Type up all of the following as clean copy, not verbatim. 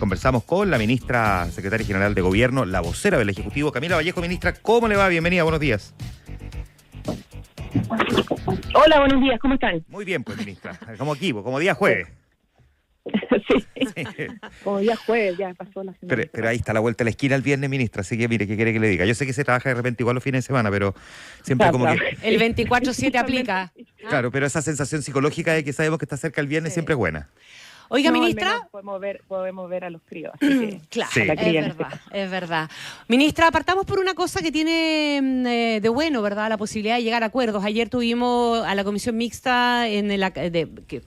Conversamos con la ministra secretaria general de Gobierno, la vocera del Ejecutivo, Camila Vallejo. Ministra, ¿cómo le va? Bienvenida, buenos días. Hola, buenos días, ¿cómo están? Muy bien, pues, ministra. Como equipo, como día jueves. Sí. Como día jueves, ya pasó la semana. Pero ahí está la vuelta a la esquina el viernes, ministra, así que mire, ¿qué quiere que le diga? Yo sé que se trabaja de repente igual los fines de semana, pero siempre como que... El 24/7 aplica. Claro, pero esa sensación psicológica de que sabemos que está cerca el viernes siempre es buena. Oiga, No, ministra. Podemos ver a los críos. Así que, Claro, Sí. es verdad. Ministra, apartamos por una cosa que tiene de bueno, ¿verdad? La posibilidad de llegar a acuerdos. Ayer tuvimos a la comisión mixta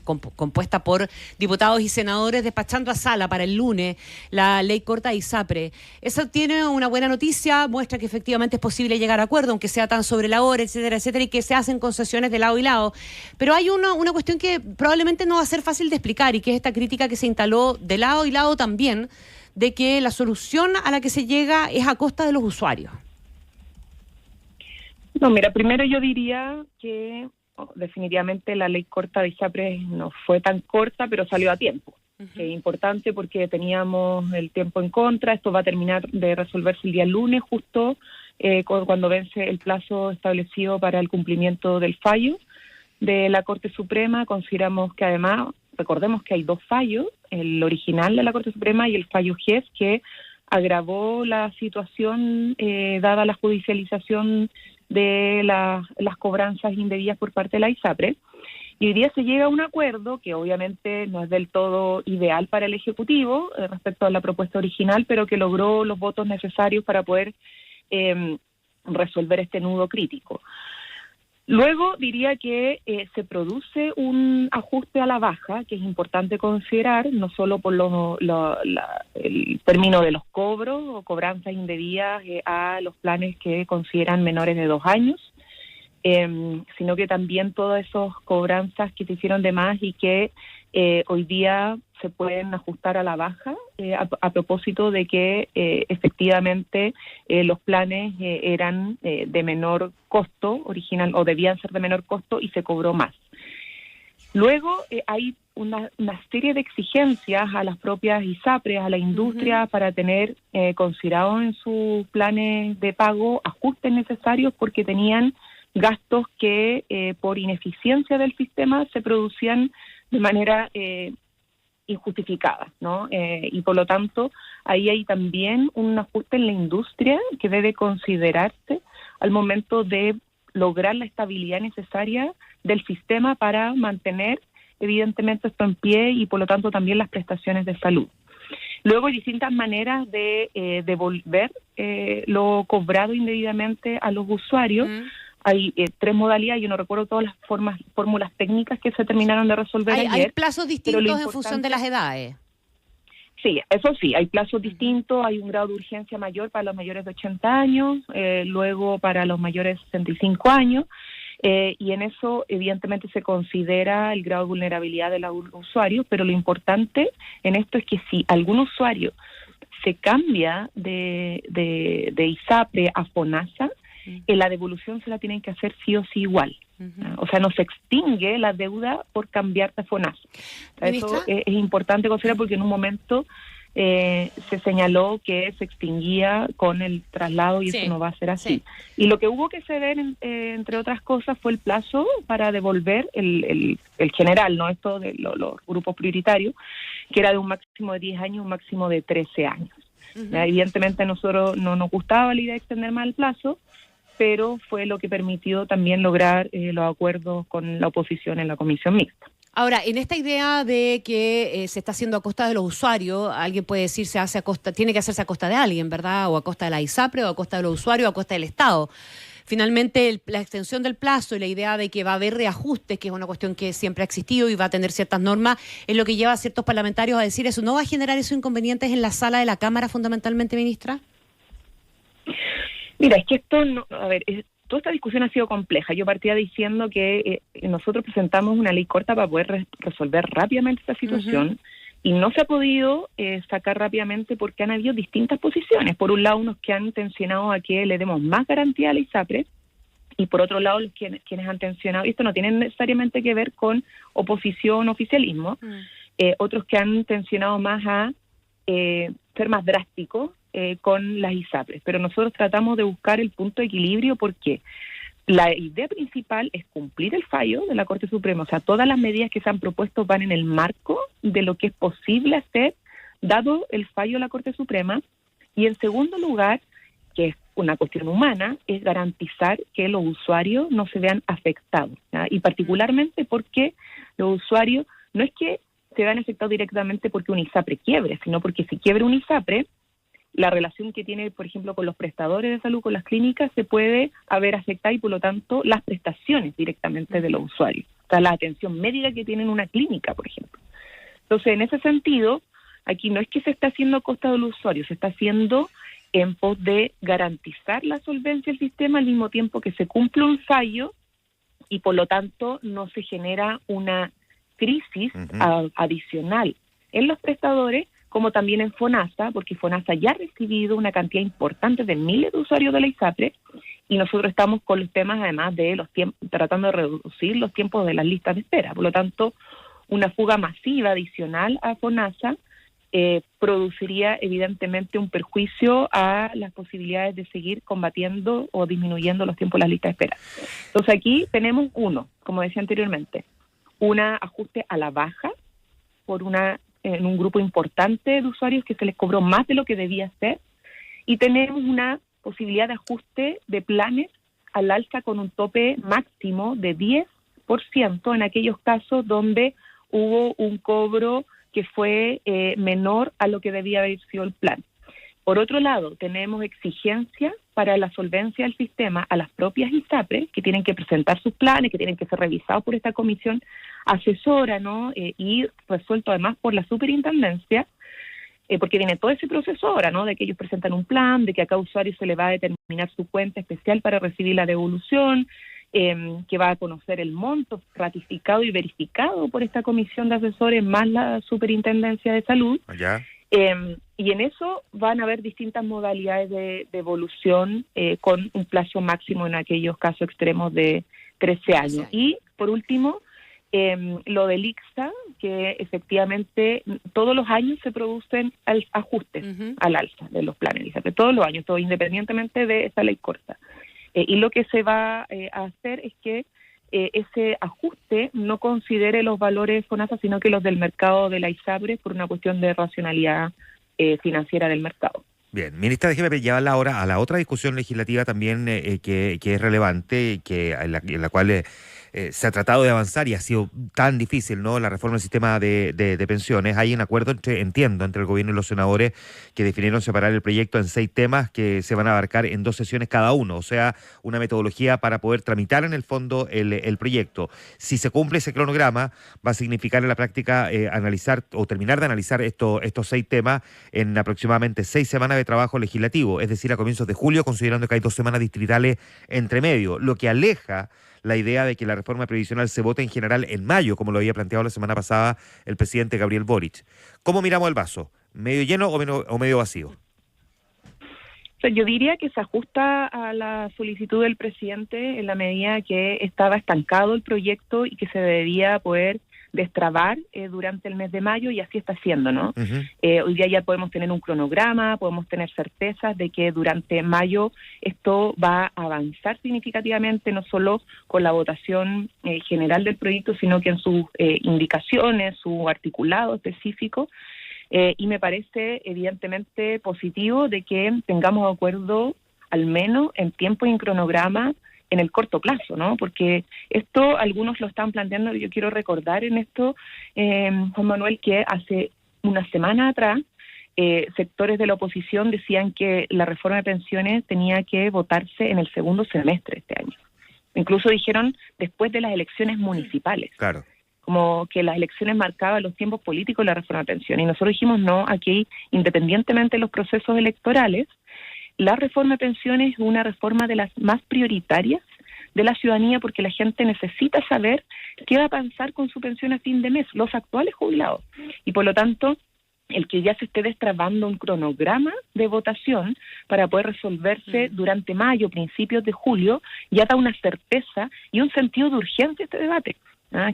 compuesta por diputados y senadores despachando a sala para el lunes la ley corta de ISAPRE. Eso tiene una buena noticia, muestra que efectivamente es posible llegar a acuerdo, aunque sea tan sobre la hora, etcétera, etcétera, y que se hacen concesiones de lado y lado. Pero hay una cuestión que probablemente no va a ser fácil de explicar y que es esta crítica que se instaló de lado y lado también, de que la solución a la que se llega es a costa de los usuarios. No, mira, primero yo diría que definitivamente la ley corta de ISAPRE no fue tan corta, pero salió a tiempo. Es importante porque teníamos el tiempo en contra. Esto va a terminar de resolverse el día lunes, justo cuando vence el plazo establecido para el cumplimiento del fallo de la Corte Suprema. Consideramos que además, recordemos que hay dos fallos, el original de la Corte Suprema y el fallo GES, que agravó la situación dada la judicialización de las cobranzas indebidas por parte de la ISAPRE. Y hoy día se llega a un acuerdo que obviamente no es del todo ideal para el Ejecutivo respecto a la propuesta original, pero que logró los votos necesarios para poder resolver este nudo crítico. Luego diría que se produce un ajuste a la baja, que es importante considerar, no solo por el término de los cobros o cobranzas indebidas a los planes que consideran menores de 2 años, sino que también todas esas cobranzas que se hicieron de más y que hoy día se pueden ajustar a la baja a propósito de que efectivamente los planes eran de menor costo original o debían ser de menor costo y se cobró más. Luego hay una serie de exigencias a las propias ISAPRE, a la industria, para tener considerado en sus planes de pago ajustes necesarios porque tenían gastos que por ineficiencia del sistema se producían de manera injustificada, ¿no? Y por lo tanto, ahí hay también un ajuste en la industria que debe considerarse al momento de lograr la estabilidad necesaria del sistema para mantener, evidentemente, esto en pie y por lo tanto también las prestaciones de salud. Luego hay distintas maneras de devolver lo cobrado indebidamente a los usuarios. Hay 3 modalidades, yo no recuerdo todas las fórmulas técnicas que se terminaron de resolver ayer. Hay plazos distintos en función de las edades. Sí, eso sí, hay plazos distintos, hay un grado de urgencia mayor para los mayores de 80 años, luego para los mayores de 65 años, y en eso evidentemente se considera el grado de vulnerabilidad de los usuarios, pero lo importante en esto es que si algún usuario se cambia de ISAPRE a FONASA, la devolución se la tienen que hacer sí o sí igual. O sea, no se extingue la deuda por cambiarte a FONASA. Eso es importante considerar porque en un momento se señaló que se extinguía con el traslado y eso no va a ser así. Y lo que hubo que ceder, entre otras cosas, fue el plazo para devolver el general, no esto de los grupos prioritarios, que era de un máximo de 10 años, un máximo de 13 años. Evidentemente a nosotros no nos gustaba la idea de extender más el plazo, pero fue lo que permitió también lograr los acuerdos con la oposición en la comisión mixta. Ahora, en esta idea de que se está haciendo a costa de los usuarios, alguien puede decir tiene que hacerse a costa de alguien, ¿verdad? O a costa de la ISAPRE, o a costa de los usuarios, o a costa del Estado. Finalmente, la extensión del plazo y la idea de que va a haber reajustes, que es una cuestión que siempre ha existido y va a tener ciertas normas, es lo que lleva a ciertos parlamentarios a decir eso. ¿No va a generar esos inconvenientes en la sala de la Cámara, fundamentalmente, ministra? Mira, es que esto, toda esta discusión ha sido compleja. Yo partía diciendo que nosotros presentamos una ley corta para poder resolver rápidamente esta situación y no se ha podido sacar rápidamente porque han habido distintas posiciones. Por un lado, unos que han tensionado a que le demos más garantía a la ISAPRE y por otro lado, quienes han tensionado, y esto no tiene necesariamente que ver con oposición o oficialismo, otros que han tensionado más a ser más drástico con las ISAPRES, pero nosotros tratamos de buscar el punto de equilibrio porque la idea principal es cumplir el fallo de la Corte Suprema, o sea, todas las medidas que se han propuesto van en el marco de lo que es posible hacer dado el fallo de la Corte Suprema, y en segundo lugar, que es una cuestión humana, es garantizar que los usuarios no se vean afectados, ¿ya? Y particularmente porque los usuarios no es que se vean afectados directamente porque un ISAPRE quiebre, sino porque si quiebra un ISAPRE, la relación que tiene, por ejemplo, con los prestadores de salud, con las clínicas, se puede haber afectado y, por lo tanto, las prestaciones directamente de los usuarios. O sea, la atención médica que tiene una clínica, por ejemplo. Entonces, en ese sentido, aquí no es que se está haciendo a costa del usuario, se está haciendo en pos de garantizar la solvencia del sistema al mismo tiempo que se cumple un fallo y, por lo tanto, no se genera una crisis adicional en los prestadores, como también en FONASA, porque FONASA ya ha recibido una cantidad importante de miles de usuarios de la ISAPRE, y nosotros estamos con los temas, además de los tiempos, tratando de reducir los tiempos de las listas de espera. Por lo tanto, una fuga masiva adicional a FONASA produciría evidentemente un perjuicio a las posibilidades de seguir combatiendo o disminuyendo los tiempos de las listas de espera. Entonces aquí tenemos como decía anteriormente, un ajuste a la baja en un grupo importante de usuarios que se les cobró más de lo que debía ser, y tenemos una posibilidad de ajuste de planes al alza con un tope máximo de 10% en aquellos casos donde hubo un cobro que fue menor a lo que debía haber sido el plan. Por otro lado, tenemos exigencias para la solvencia del sistema a las propias ISAPRES, que tienen que presentar sus planes, que tienen que ser revisados por esta comisión asesora, ¿no? Y resuelto además por la superintendencia, porque viene todo ese proceso ahora, ¿no? De que ellos presentan un plan, de que a cada usuario se le va a determinar su cuenta especial para recibir la devolución, que va a conocer el monto ratificado y verificado por esta comisión de asesores más la superintendencia de salud. ¿Ya? Y en eso van a haber distintas modalidades de evolución con un plazo máximo en aquellos casos extremos de 13 años. Y por último, lo del ICSA, que efectivamente todos los años se producen ajustes al alza de los planes, todos los años, todo independientemente de esa ley corta. Y lo que se va a hacer es que ese ajuste no considere los valores FONASA, sino que los del mercado de la ISAPRE, por una cuestión de racionalidad financiera del mercado. Bien, ministra, déjeme llevarla ahora a la otra discusión legislativa también que es relevante, en la cual se ha tratado de avanzar y ha sido tan difícil, ¿no? La reforma del sistema de pensiones. Hay un acuerdo, entre el gobierno y los senadores, que definieron separar el proyecto en 6 temas que se van a abarcar en 2 sesiones cada uno, o sea, una metodología para poder tramitar en el fondo el proyecto. Si se cumple ese cronograma, va a significar en la práctica analizar o terminar de analizar estos 6 temas en aproximadamente 6 semanas de trabajo legislativo, es decir, a comienzos de julio, considerando que hay 2 semanas distritales entre medio, lo que aleja la idea de que la reforma previsional se vote en general en mayo, como lo había planteado la semana pasada el presidente Gabriel Boric. ¿Cómo miramos el vaso? ¿Medio lleno o medio vacío? O sea, yo diría que se ajusta a la solicitud del presidente en la medida que estaba estancado el proyecto y que se debía poder destrabar durante el mes de mayo, y así está haciendo, ¿no? Hoy día ya podemos tener un cronograma, podemos tener certezas de que durante mayo esto va a avanzar significativamente, no solo con la votación general del proyecto, sino que en sus indicaciones, su articulado específico, y me parece evidentemente positivo de que tengamos acuerdo al menos en tiempo y en cronograma en el corto plazo, ¿no? Porque esto algunos lo están planteando, yo quiero recordar en esto, Juan Manuel, que hace una semana atrás sectores de la oposición decían que la reforma de pensiones tenía que votarse en el segundo semestre de este año. Incluso dijeron después de las elecciones municipales. Claro. Como que las elecciones marcaban los tiempos políticos de la reforma de pensiones. Y nosotros dijimos, no, aquí, independientemente de los procesos electorales, la reforma de pensiones es una reforma de las más prioritarias de la ciudadanía, porque la gente necesita saber qué va a pasar con su pensión a fin de mes, los actuales jubilados. Y por lo tanto, el que ya se esté destrabando un cronograma de votación para poder resolverse durante mayo, principios de julio, ya da una certeza y un sentido de urgencia a este debate.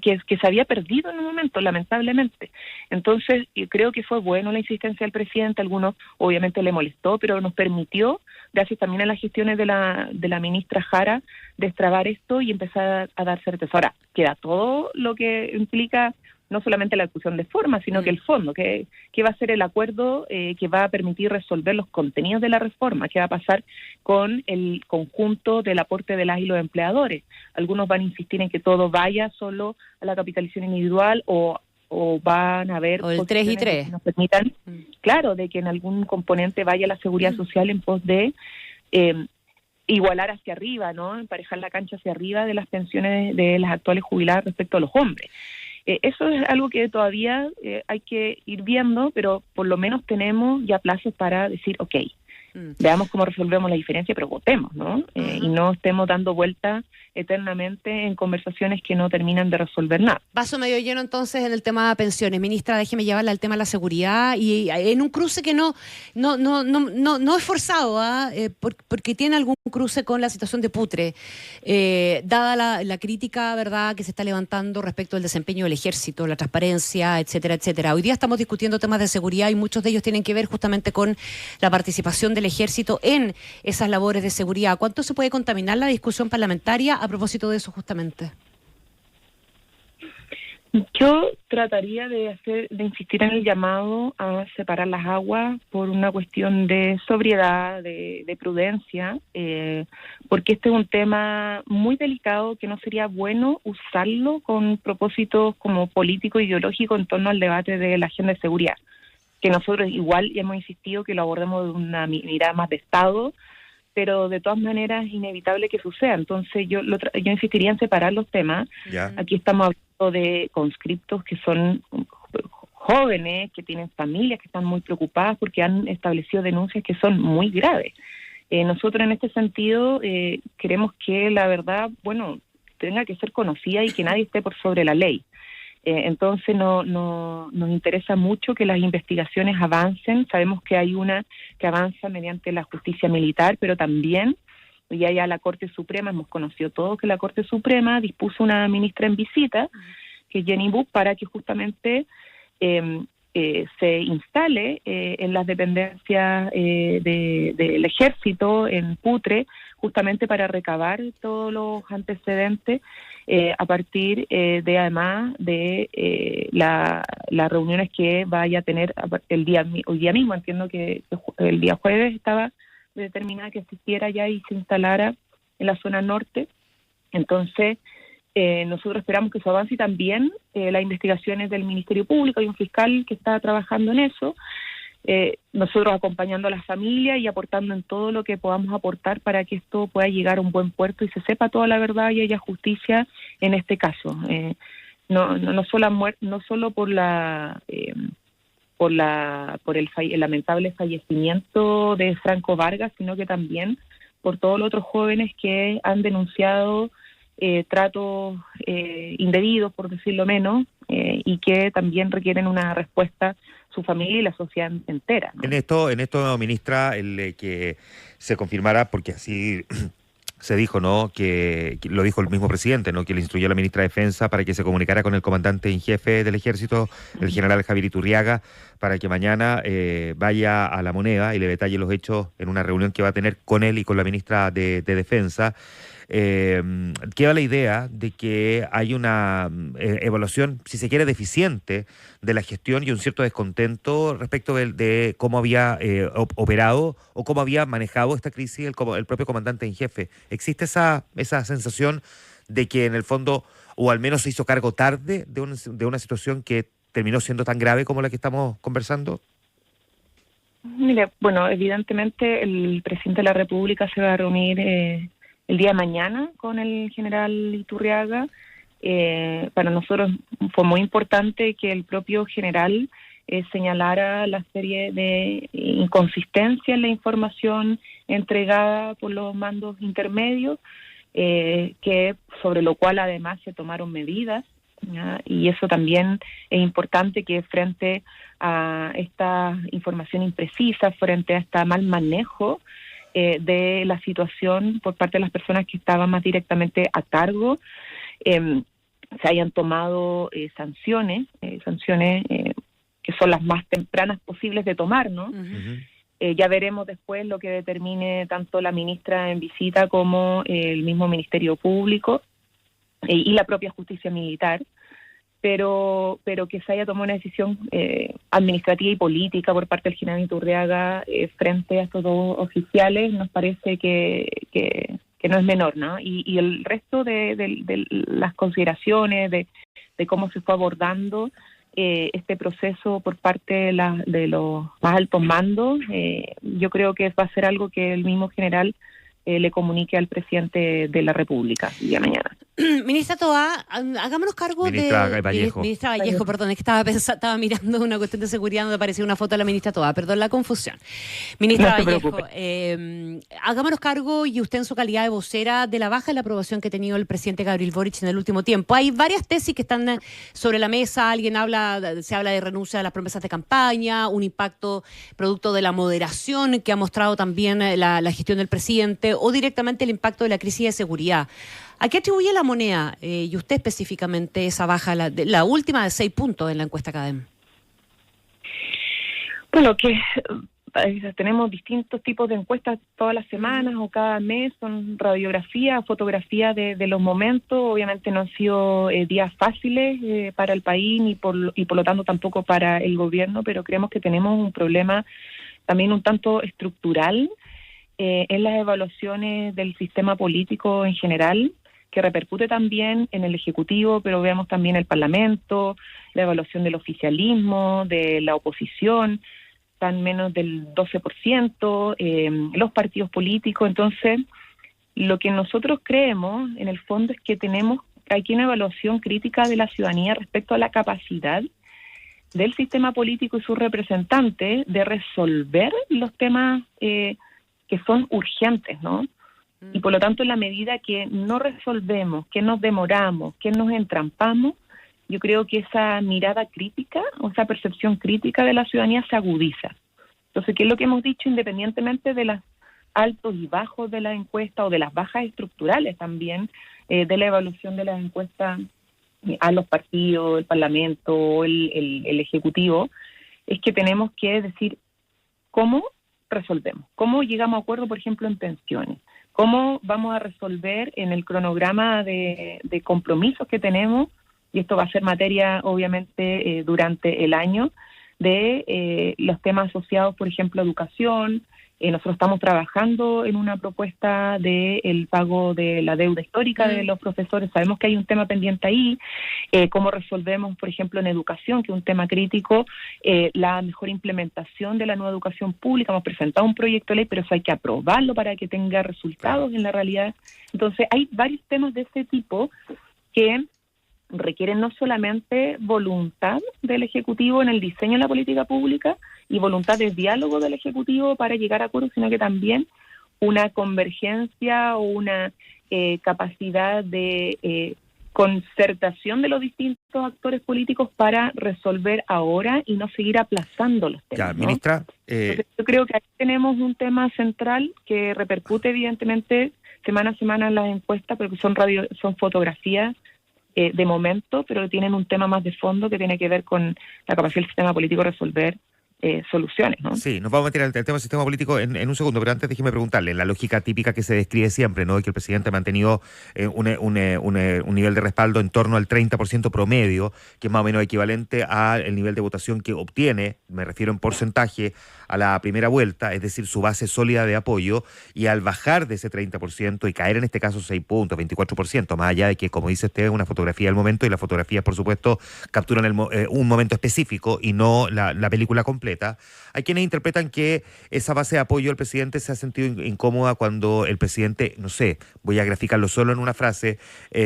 que se había perdido en un momento, lamentablemente. Entonces, yo creo que fue bueno la insistencia del presidente, a algunos obviamente le molestó, pero nos permitió, gracias también a las gestiones de la ministra Jara, destrabar esto y empezar a dar certeza. Ahora, queda todo lo que implica no solamente la discusión de forma, sino que el fondo, que va a ser el acuerdo que va a permitir resolver los contenidos de la reforma, qué va a pasar con el conjunto del aporte de las y los empleadores. Algunos van a insistir en que todo vaya solo a la capitalización individual o van a haber o el 3 y 3 que nos permitan, claro, de que en algún componente vaya la seguridad social en pos de igualar hacia arriba, ¿no? Emparejar la cancha hacia arriba de las pensiones de las actuales jubiladas respecto a los hombres. Eso es algo que todavía hay que ir viendo, pero por lo menos tenemos ya plazos para decir, ok, veamos cómo resolvemos la diferencia, pero votemos, ¿no? Y no estemos dando vueltas eternamente en conversaciones que no terminan de resolver nada. Vaso medio lleno entonces en el tema de pensiones. Ministra, déjeme llevarla al tema de la seguridad y en un cruce que no es forzado, porque tiene algún cruce con la situación de Putre, dada la crítica, ¿verdad?, que se está levantando respecto al desempeño del ejército, la transparencia, etcétera, etcétera. Hoy día estamos discutiendo temas de seguridad y muchos de ellos tienen que ver justamente con la participación del ejército en esas labores de seguridad. ¿Cuánto se puede contaminar la discusión parlamentaria a propósito de eso justamente? Yo trataría de insistir en el llamado a separar las aguas por una cuestión de sobriedad, de prudencia, porque este es un tema muy delicado que no sería bueno usarlo con propósitos como político ideológico en torno al debate de la agenda de seguridad, que nosotros igual ya hemos insistido que lo abordemos de una mirada más de Estado, pero de todas maneras es inevitable que suceda. Entonces yo insistiría en separar los temas. Ya. Aquí estamos hablando de conscriptos que son jóvenes, que tienen familias que están muy preocupadas porque han establecido denuncias que son muy graves. Nosotros en este sentido queremos que la verdad, tenga que ser conocida y que nadie esté por sobre la ley. Entonces nos interesa mucho que las investigaciones avancen. Sabemos que hay una que avanza mediante la justicia militar, pero también ya la Corte Suprema, hemos conocido todos que la Corte Suprema dispuso una ministra en visita, que es Jenny Buck, para que justamente se instale en las dependencias del ejército en Putre, justamente para recabar todos los antecedentes a partir además de las reuniones que vaya a tener hoy día mismo. Entiendo que el día jueves estaba determinada que existiera ya y se instalara en la zona norte. Entonces nosotros esperamos que eso avance y también las investigaciones del Ministerio Público. Hay un fiscal que está trabajando en eso, nosotros acompañando a las familias y aportando en todo lo que podamos aportar para que esto pueda llegar a un buen puerto y se sepa toda la verdad y haya justicia en este caso. No solo por el lamentable fallecimiento de Franco Vargas, sino que también por todos los otros jóvenes que han denunciado tratos indebidos, por decirlo menos, y que también requieren una respuesta su familia y la sociedad entera, ¿no? En esto, ministra, el que se confirmara, porque así se dijo, ¿no?, que lo dijo el mismo presidente, ¿no?, que le instruyó a la ministra de Defensa para que se comunicara con el comandante en jefe del ejército, el general Javier Iturriaga, para que mañana vaya a La Moneda y le detalle los hechos en una reunión que va a tener con él y con la ministra de Defensa. Queda la idea de que hay una evaluación, si se quiere, deficiente de la gestión y un cierto descontento respecto de cómo había operado o cómo había manejado esta crisis el propio comandante en jefe. ¿Existe esa sensación de que en el fondo, o al menos se hizo cargo tarde de una situación que terminó siendo tan grave como la que estamos conversando? Mire, evidentemente el presidente de la República se va a reunir el día de mañana con el general Iturriaga. Para nosotros fue muy importante que el propio general señalara la serie de inconsistencias en la información entregada por los mandos intermedios, que sobre lo cual además se tomaron medidas, ¿ya? Y eso también es importante, que frente a esta información imprecisa, frente a este mal manejo de la situación por parte de las personas que estaban más directamente a cargo, se hayan tomado sanciones que son las más tempranas posibles de tomar, ¿no? Ya veremos después lo que determine tanto la ministra en visita como el mismo Ministerio Público y la propia justicia militar, pero que se haya tomado una decisión administrativa y política por parte del general Iturriaga frente a estos dos oficiales nos parece que no es menor, ¿no? Y el resto de las consideraciones de cómo se fue abordando este proceso por parte de los más altos mandos, yo creo que va a ser algo que el mismo general le comunique al presidente de la República el día de mañana. Ministra Toá, hagámonos cargo Ministra Vallejo. Ministra Vallejo, perdón, es que estaba mirando una cuestión de seguridad donde aparecía una foto de la ministra Toá, perdón la confusión. Ministra Vallejo, hagámonos cargo, y usted en su calidad de vocera, de la baja en la aprobación que ha tenido el presidente Gabriel Boric en el último tiempo. Hay varias tesis que están sobre la mesa, se habla de renuncia a las promesas de campaña, un impacto producto de la moderación que ha mostrado también la gestión del presidente, o directamente el impacto de la crisis de seguridad. ¿A qué atribuye la moneda y usted específicamente esa baja, la última de 6 puntos en la encuesta CADEM? Bueno, que tenemos distintos tipos de encuestas todas las semanas o cada mes, son radiografías, fotografías de los momentos. Obviamente no han sido días fáciles para el país y por lo tanto tampoco para el gobierno, pero creemos que tenemos un problema también un tanto estructural en las evaluaciones del sistema político en general, que repercute también en el Ejecutivo, pero veamos también el Parlamento, la evaluación del oficialismo, de la oposición, están menos del 12%, los partidos políticos. Entonces, lo que nosotros creemos, en el fondo, es que hay una evaluación crítica de la ciudadanía respecto a la capacidad del sistema político y sus representantes de resolver los temas que son urgentes, ¿no? Y por lo tanto, en la medida que no resolvemos, que nos demoramos, que nos entrampamos, yo creo que esa mirada crítica o esa percepción crítica de la ciudadanía se agudiza. Entonces, ¿qué es lo que hemos dicho? Independientemente de los altos y bajos de la encuesta o de las bajas estructurales también de la evaluación de las encuestas a los partidos, el Parlamento o el Ejecutivo, es que tenemos que decir cómo resolvemos, cómo llegamos a acuerdo, por ejemplo, en pensiones. ¿Cómo vamos a resolver en el cronograma de compromisos que tenemos? Y esto va a ser materia, obviamente, durante el año, de los temas asociados, por ejemplo, a educación. Nosotros estamos trabajando en una propuesta del pago de la deuda histórica de los profesores. Sabemos que hay un tema pendiente ahí. Cómo resolvemos, por ejemplo, en educación, que es un tema crítico, la mejor implementación de la nueva educación pública. Hemos presentado un proyecto de ley, pero eso hay que aprobarlo para que tenga resultados en la realidad. Entonces, hay varios temas de ese tipo que requieren no solamente voluntad del Ejecutivo en el diseño de la política pública y voluntad de diálogo del Ejecutivo para llegar a acuerdos, sino que también una convergencia o una capacidad de concertación de los distintos actores políticos para resolver ahora y no seguir aplazando los temas. Ya, ministra. Entonces, yo creo que aquí tenemos un tema central que repercute evidentemente semana a semana en las encuestas, pero que son fotografías de momento, pero que tienen un tema más de fondo que tiene que ver con la capacidad del sistema político de resolver soluciones, ¿no? Sí, nos vamos a meter al tema del sistema político en un segundo, pero antes déjeme preguntarle, la lógica típica que se describe siempre, ¿no? De que el presidente ha mantenido un nivel de respaldo en torno al 30% promedio, que es más o menos equivalente al nivel de votación que obtiene, me refiero en porcentaje, a la primera vuelta, es decir, su base sólida de apoyo, y al bajar de ese 30% y caer en este caso 6 puntos, 24%, más allá de que, como dice usted, es una fotografía del momento, y las fotografías, por supuesto, capturan un momento específico y no la película completa. Hay quienes interpretan que esa base de apoyo al presidente se ha sentido incómoda cuando el presidente, no sé, voy a graficarlo solo en una frase,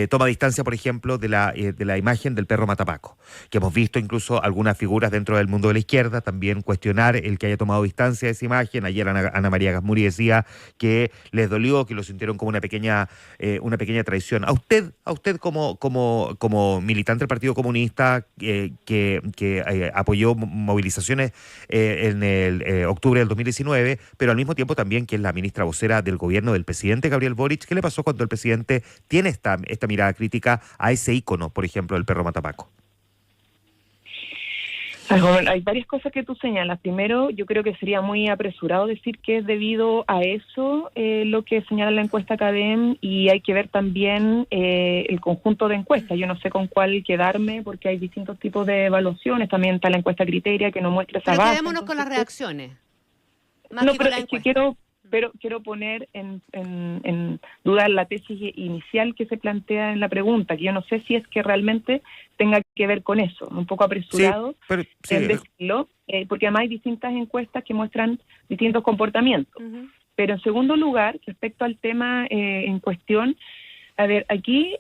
toma distancia, por ejemplo, de la imagen del perro matapaco, que hemos visto incluso algunas figuras dentro del mundo de la izquierda también cuestionar el que haya tomado tomado distancia de esa imagen. Ayer Ana María Gasmuri decía que les dolió, que lo sintieron como una pequeña traición. A usted como militante del Partido Comunista que apoyó movilizaciones en el octubre del 2019, pero al mismo tiempo también que es la ministra vocera del gobierno del presidente Gabriel Boric, ¿qué le pasó cuando el presidente tiene esta mirada crítica a ese ícono, por ejemplo, del perro matapaco? Hay varias cosas que tú señalas. Primero, yo creo que sería muy apresurado decir que es debido a eso lo que señala la encuesta CADEM, y hay que ver también el conjunto de encuestas. Yo no sé con cuál quedarme porque hay distintos tipos de evaluaciones. También está la encuesta Criteria que no muestra esa base. Quedémonos con las reacciones. No, pero es que quiero poner en duda la tesis inicial que se plantea en la pregunta, que yo no sé si es que realmente tenga que ver con eso, un poco apresurado en decirlo, porque además hay distintas encuestas que muestran distintos comportamientos. Uh-huh. Pero en segundo lugar, respecto al tema en cuestión, a ver, aquí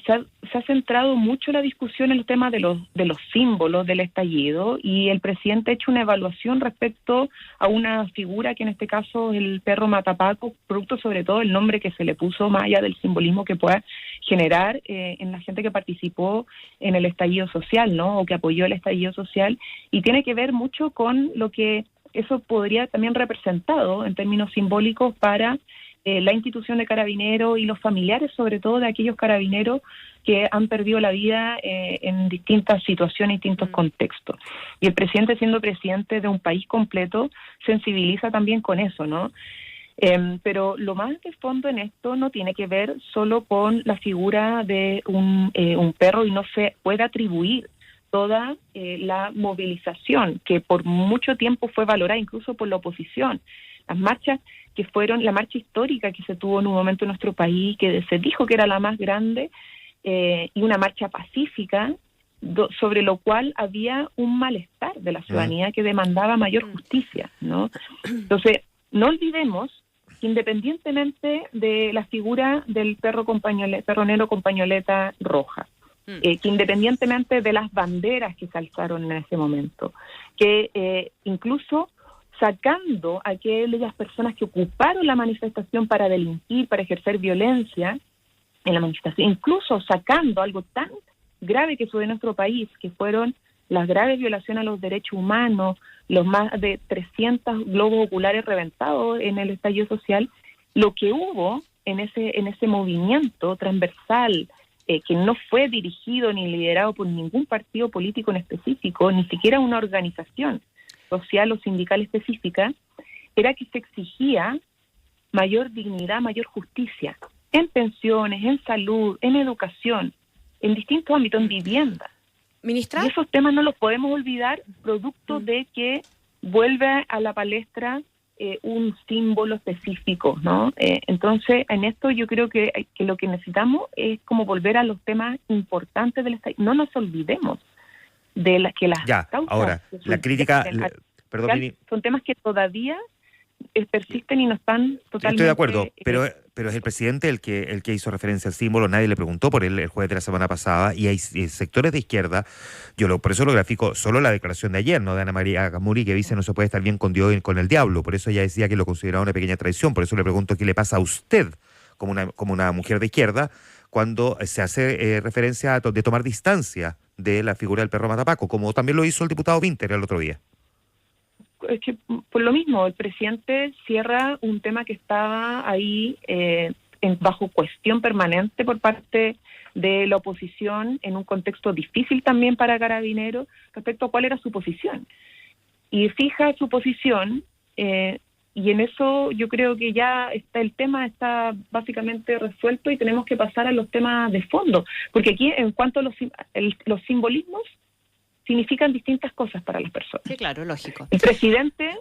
se ha centrado mucho la discusión en el tema de los símbolos del estallido, y el presidente ha hecho una evaluación respecto a una figura que en este caso es el perro matapaco, producto sobre todo del nombre que se le puso, más allá del simbolismo que pueda generar en la gente que participó en el estallido social, ¿no? O que apoyó el estallido social, y tiene que ver mucho con lo que eso podría también representado en términos simbólicos para la institución de Carabineros y los familiares, sobre todo de aquellos carabineros que han perdido la vida en distintas situaciones, distintos contextos. Y el presidente, siendo presidente de un país completo, sensibiliza también con eso, ¿no? Pero lo más de fondo en esto no tiene que ver solo con la figura de un perro, y no se puede atribuir toda la movilización que por mucho tiempo fue valorada incluso por la oposición. Las marchas que fueron, la marcha histórica que se tuvo en un momento en nuestro país, que se dijo que era la más grande, y una marcha pacífica, sobre lo cual había un malestar de la ciudadanía que demandaba mayor justicia, ¿no? Entonces, no olvidemos que independientemente de la figura del perro negro con pañoleta roja, que independientemente de las banderas que se alzaron en ese momento, que incluso sacando a aquellas personas que ocuparon la manifestación para delinquir, para ejercer violencia en la manifestación, incluso sacando algo tan grave que fue de nuestro país, que fueron las graves violaciones a los derechos humanos, los más de 300 globos oculares reventados en el estallido social, lo que hubo en ese movimiento transversal, que no fue dirigido ni liderado por ningún partido político en específico, ni siquiera una organización social o sindical específica, era que se exigía mayor dignidad, mayor justicia, en pensiones, en salud, en educación, en distintos ámbitos, en vivienda. ¿Ministra? Y esos temas no los podemos olvidar, producto de que vuelve a la palestra un símbolo específico, ¿no? Entonces, en esto yo creo que lo que necesitamos es como volver a los temas importantes del Estado. No nos olvidemos de las causas. Ahora, la crítica, perdón, son temas que todavía persisten y no están totalmente... Estoy de acuerdo, pero es el presidente el que hizo referencia al símbolo. Nadie le preguntó por él el jueves de la semana pasada, y hay sectores de izquierda, por eso lo grafico, solo la declaración de ayer, ¿no?, de Ana María Gasmuri, que dice no se puede estar bien con Dios y con el diablo. Por eso ella decía que lo consideraba una pequeña traición. Por eso le pregunto qué le pasa a usted como una mujer de izquierda cuando se hace referencia de tomar distancia de la figura del perro matapaco, como también lo hizo el diputado Winter el otro día. Es que por lo mismo, el presidente cierra un tema que estaba ahí bajo cuestión permanente por parte de la oposición, en un contexto difícil también para Carabineros, respecto a cuál era su posición. Y fija su posición, y en eso yo creo que ya el tema está básicamente resuelto, y tenemos que pasar a los temas de fondo, porque aquí en cuanto a los simbolismos, significan distintas cosas para las personas. Sí, claro, lógico. El presidente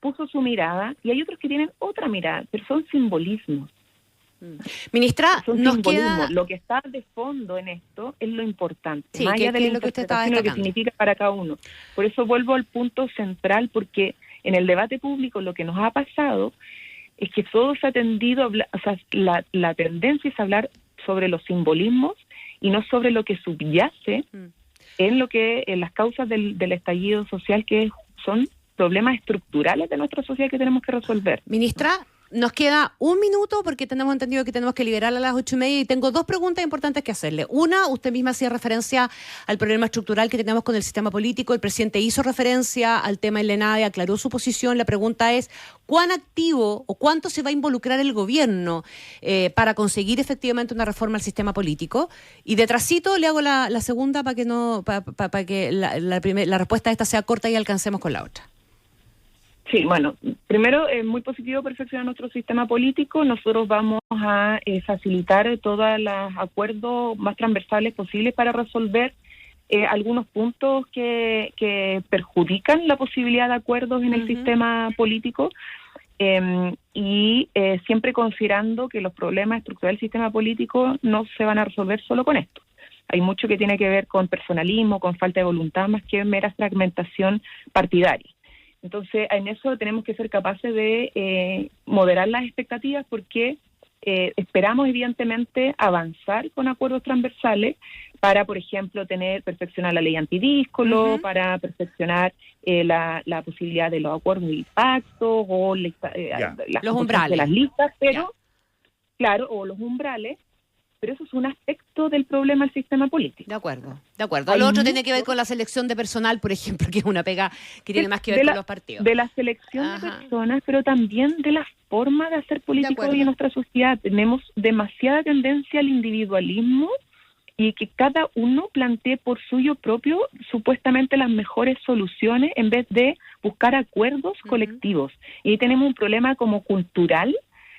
puso su mirada, y hay otros que tienen otra mirada, pero son simbolismos. Ministra, nos queda... Lo que está de fondo en esto es lo importante, sí, más allá de la interpretación, lo que significa para cada uno. Por eso vuelvo al punto central, porque en el debate público lo que nos ha pasado es que todo se ha tendido a hablar, o sea, la tendencia es hablar sobre los simbolismos y no sobre lo que subyace en las causas del estallido social, que son problemas estructurales de nuestra sociedad que tenemos que resolver. Ministra, nos queda un minuto porque tenemos entendido que tenemos que liberar a las 8:30 y tengo dos preguntas importantes que hacerle. Una, usted misma hacía referencia al problema estructural que tenemos con el sistema político. El presidente hizo referencia al tema del ENADE, aclaró su posición. La pregunta es, ¿cuán activo o cuánto se va a involucrar el gobierno para conseguir efectivamente una reforma al sistema político? Y detrásito le hago la segunda para que no para que la respuesta a esta sea corta y alcancemos con la otra. Sí, bueno, primero es muy positivo perfeccionar nuestro sistema político. Nosotros vamos a facilitar todos los acuerdos más transversales posibles para resolver algunos puntos que perjudican la posibilidad de acuerdos en el sistema político y siempre considerando que los problemas estructurales del sistema político no se van a resolver solo con esto. Hay mucho que tiene que ver con personalismo, con falta de voluntad, más que mera fragmentación partidaria. Entonces, en eso tenemos que ser capaces de moderar las expectativas porque esperamos, evidentemente, avanzar con acuerdos transversales para, por ejemplo, perfeccionar la ley antidíscolo, para perfeccionar la posibilidad de los acuerdos de impacto o los umbrales de las listas, pero, claro, o los umbrales. Pero eso es un aspecto del problema del sistema político. De acuerdo. Lo otro tiene que ver con la selección de personal, por ejemplo, que es una pega que tiene más que ver con los partidos. De la selección de personas, pero también de la forma de hacer política hoy en nuestra sociedad. Tenemos demasiada tendencia al individualismo y que cada uno plantee por suyo propio supuestamente las mejores soluciones en vez de buscar acuerdos colectivos. Y ahí tenemos un problema como cultural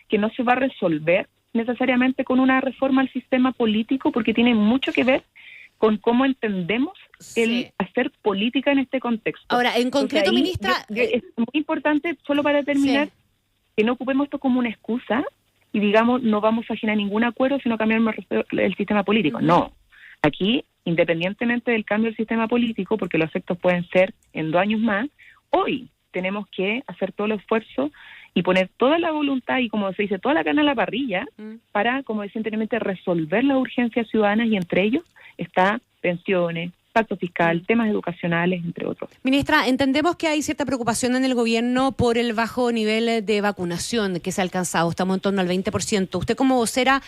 que no se va a resolver necesariamente con una reforma al sistema político, porque tiene mucho que ver con cómo entendemos el hacer política en este contexto. Ahora, en concreto, ministra... es muy importante, solo para terminar, que no ocupemos esto como una excusa y digamos, no vamos a generar ningún acuerdo si no cambiamos el sistema político. No, aquí, independientemente del cambio del sistema político, porque los efectos pueden ser en 2 años más, hoy tenemos que hacer todo el esfuerzo y poner toda la voluntad y, como se dice, toda la carne a la parrilla para, como decía anteriormente, resolver las urgencias ciudadanas, y entre ellos está pensiones, pacto fiscal, temas educacionales, entre otros. Ministra, entendemos que hay cierta preocupación en el gobierno por el bajo nivel de vacunación que se ha alcanzado, estamos en torno al 20%. Usted, como vocera,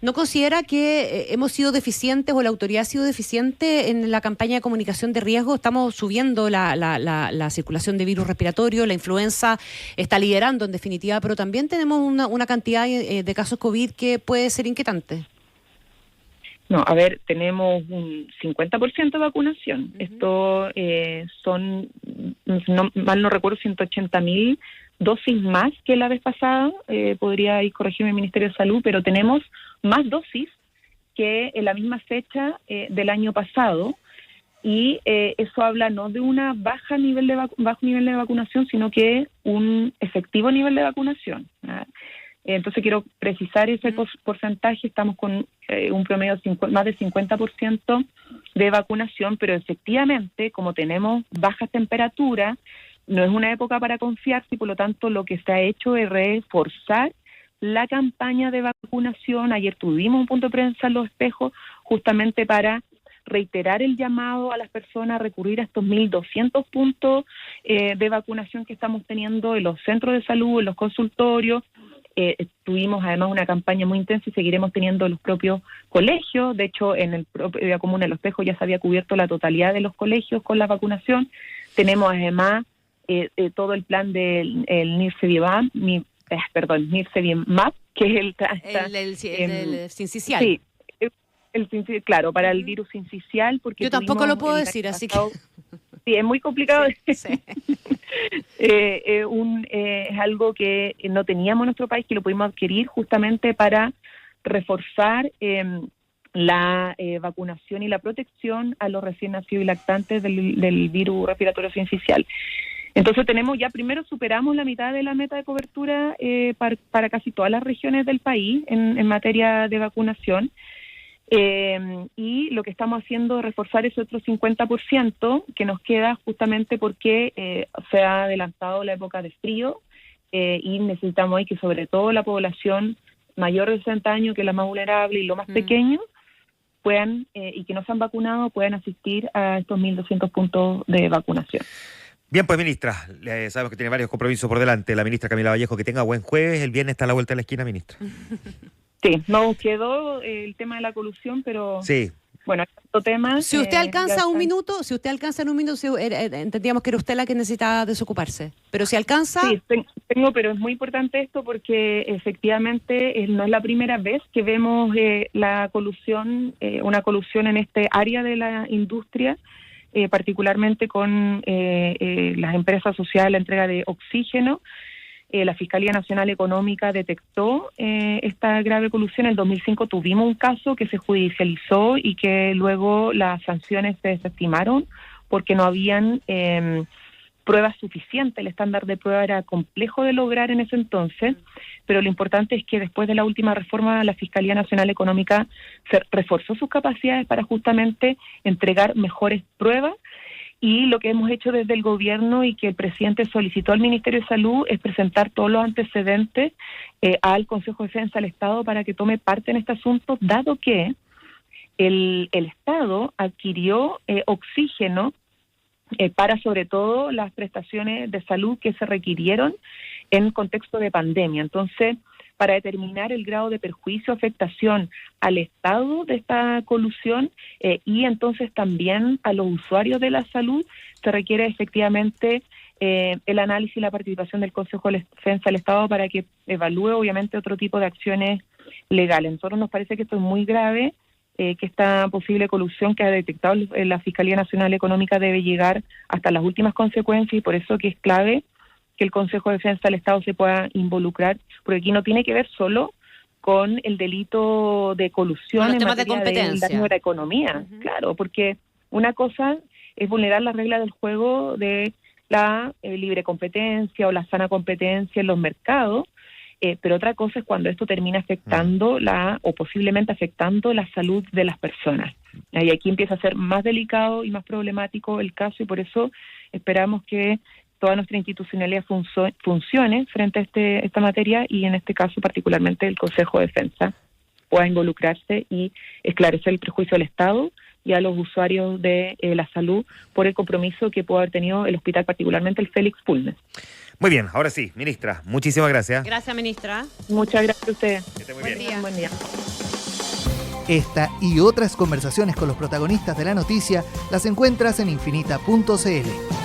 ¿no considera que hemos sido deficientes o la autoridad ha sido deficiente en la campaña de comunicación de riesgo? Estamos subiendo la circulación de virus respiratorio, la influenza está liderando en definitiva, pero también tenemos una cantidad de casos COVID que puede ser inquietante. No, a ver, tenemos un 50% de vacunación. Esto son, mal no recuerdo, 180.000 dosis más que la vez pasada. Podría ir corregirme el Ministerio de Salud, pero tenemos más dosis que en la misma fecha del año pasado. Y eso habla no de una bajo nivel de vacunación, sino que un efectivo nivel de vacunación, ¿verdad? Entonces quiero precisar ese porcentaje. Estamos con un promedio de más del 50% de vacunación, pero efectivamente, como tenemos bajas temperaturas, no es una época para confiarse y por lo tanto lo que se ha hecho es reforzar la campaña de vacunación. Ayer tuvimos un punto de prensa en Los Espejos justamente para reiterar el llamado a las personas a recurrir a estos 1.200 puntos de vacunación que estamos teniendo en los centros de salud, en los consultorios. Tuvimos además una campaña muy intensa y seguiremos teniendo los propios colegios. De hecho, en el propia comuna de Los Espejos ya se había cubierto la totalidad de los colegios con la vacunación. Tenemos además todo el plan del Nirsevimab, que es el sincicial. Sí, claro, para el virus sincicial. Porque yo tampoco lo puedo decir, así que... Sí, es muy complicado. Sí. Es algo que no teníamos en nuestro país, que lo pudimos adquirir justamente para reforzar la vacunación y la protección a los recién nacidos y lactantes del virus respiratorio sincicial. Entonces primero superamos la mitad de la meta de cobertura para casi todas las regiones del país en materia de vacunación. Y lo que estamos haciendo es reforzar ese otro 50% que nos queda justamente porque se ha adelantado la época de frío y necesitamos ahí que sobre todo la población mayor de 60 años, que es la más vulnerable, y los más pequeños, puedan y que no se han vacunado puedan asistir a estos 1.200 puntos de vacunación. Bien, pues ministra, sabemos que tiene varios compromisos por delante. La ministra Camila Vallejo, que tenga buen jueves. El viernes está a la vuelta de la esquina, ministra. Sí, no quedó el tema de la colusión, pero Sí. bueno, otro tema. Si usted alcanza un minuto, entendíamos que era usted la que necesitaba desocuparse. Pero si alcanza... Sí, tengo, pero es muy importante esto porque efectivamente no es la primera vez que vemos la colusión, una colusión en este área de la industria, particularmente con las empresas asociadas a la entrega de oxígeno. La Fiscalía Nacional Económica detectó esta grave colusión. En el 2005 tuvimos un caso que se judicializó y que luego las sanciones se desestimaron porque no habían pruebas suficientes. El estándar de prueba era complejo de lograr en ese entonces, pero lo importante es que después de la última reforma la Fiscalía Nacional Económica reforzó sus capacidades para justamente entregar mejores pruebas. Y lo que hemos hecho desde el gobierno y que el presidente solicitó al Ministerio de Salud es presentar todos los antecedentes al Consejo de Defensa del Estado para que tome parte en este asunto, dado que el Estado adquirió oxígeno para sobre todo las prestaciones de salud que se requirieron en contexto de pandemia. Entonces, para determinar el grado de perjuicio o afectación al Estado de esta colusión y entonces también a los usuarios de la salud, se requiere efectivamente el análisis y la participación del Consejo de Defensa del Estado para que evalúe obviamente otro tipo de acciones legales. A nosotros nos parece que esto es muy grave, que esta posible colusión que ha detectado la Fiscalía Nacional Económica debe llegar hasta las últimas consecuencias y por eso que es clave que el Consejo de Defensa del Estado se pueda involucrar, porque aquí no tiene que ver solo con el delito de colusión en materia del daño a la economía, claro, porque una cosa es vulnerar las reglas del juego de la libre competencia o la sana competencia en los mercados, pero otra cosa es cuando esto termina afectando o posiblemente afectando la salud de las personas. Y aquí empieza a ser más delicado y más problemático el caso y por eso esperamos que toda nuestra institucionalidad funcione frente a esta materia y en este caso particularmente el Consejo de Defensa pueda involucrarse y esclarecer el perjuicio al Estado y a los usuarios de la salud por el compromiso que puede haber tenido el hospital, particularmente el Félix Pulnes. Muy bien, ahora sí, ministra, muchísimas gracias. Gracias, ministra. Muchas gracias a ustedes. Que esté muy Buen bien. día. Buen día. Esta y otras conversaciones con los protagonistas de la noticia las encuentras en infinita.cl.